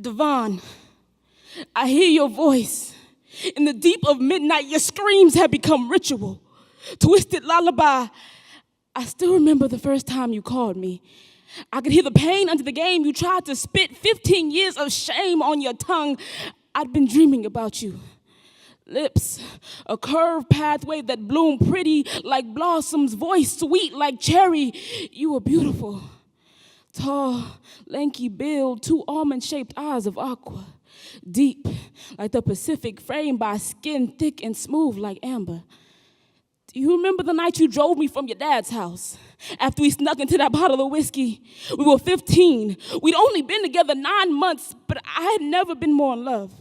Devon, I hear your voice. In the deep of midnight, your screams have become ritual. Twisted lullaby. I still remember the first time you called me. I could hear the pain under the game you tried to spit, 15 years of shame on your tongue. I'd been dreaming about you. Lips, a curved pathway that bloomed pretty like blossoms, voice sweet like cherry. You were beautiful. Tall, lanky build, two almond-shaped eyes of aqua. Deep like the Pacific, framed by skin thick and smooth like amber. Do you remember the night you drove me from your dad's house? After we snuck into that bottle of whiskey, we were 15. We'd only been together 9 months, but I had never been more in love.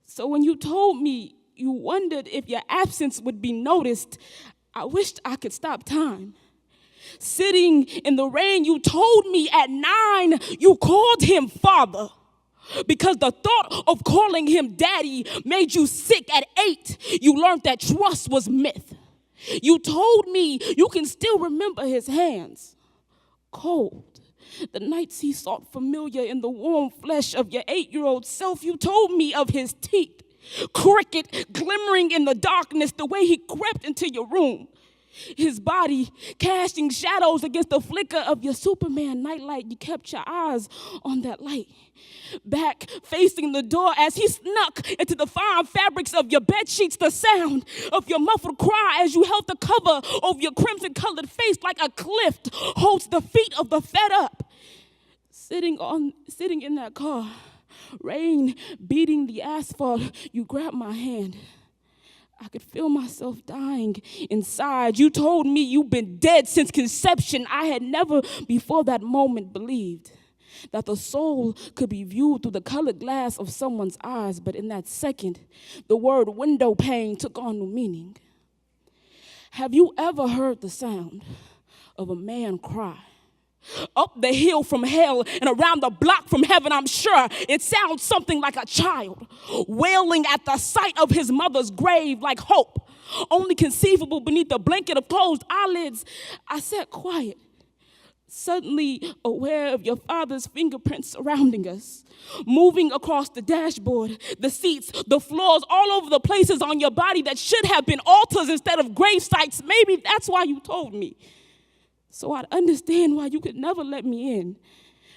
So when you told me you wondered if your absence would be noticed, I wished I could stop time. Sitting in the rain, you told me at 9 you called him father because the thought of calling him daddy made you sick. At 8, you learned that trust was myth. You told me you can still remember his hands, cold. The nights he sought familiar in the warm flesh of your 8-year-old self. You told me of his teeth, crooked, glimmering in the darkness, the way he crept into your room. His body casting shadows against the flicker of your Superman nightlight. You kept your eyes on that light. Back facing the door as he snuck into the fine fabrics of your bed sheets, the sound of your muffled cry as you held the cover over your crimson-colored face like a cliff holds the feet of the fed up. Sitting in that car, rain beating the asphalt, you grabbed my hand. I could feel myself dying inside. You told me you've been dead since conception. I had never before that moment believed that the soul could be viewed through the colored glass of someone's eyes. But in that second, the word window pane took on new meaning. Have you ever heard the sound of a man cry? Up the hill from hell and around the block from heaven, I'm sure it sounds something like a child wailing at the sight of his mother's grave, like hope only conceivable beneath a blanket of closed eyelids. I sat quiet, suddenly aware of your father's fingerprints surrounding us, moving across the dashboard, the seats, the floors, all over the places on your body that should have been altars instead of grave sites. Maybe that's why you told me, so I'd understand why you could never let me in.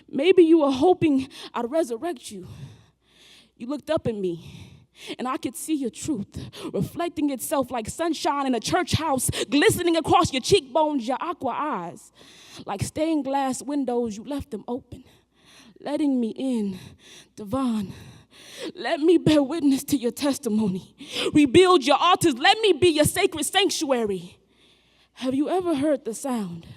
Maybe you were hoping I'd resurrect you. You looked up at me, and I could see your truth, reflecting itself like sunshine in a church house, glistening across your cheekbones, your aqua eyes. Like stained glass windows, you left them open, letting me in. Devon, let me bear witness to your testimony. Rebuild your altars. Let me be your sacred sanctuary. Have you ever heard the sound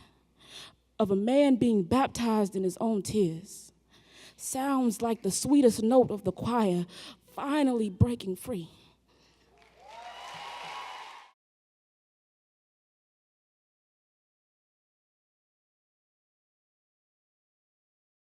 of a man being baptized in his own tears? Sounds like the sweetest note of the choir finally breaking free.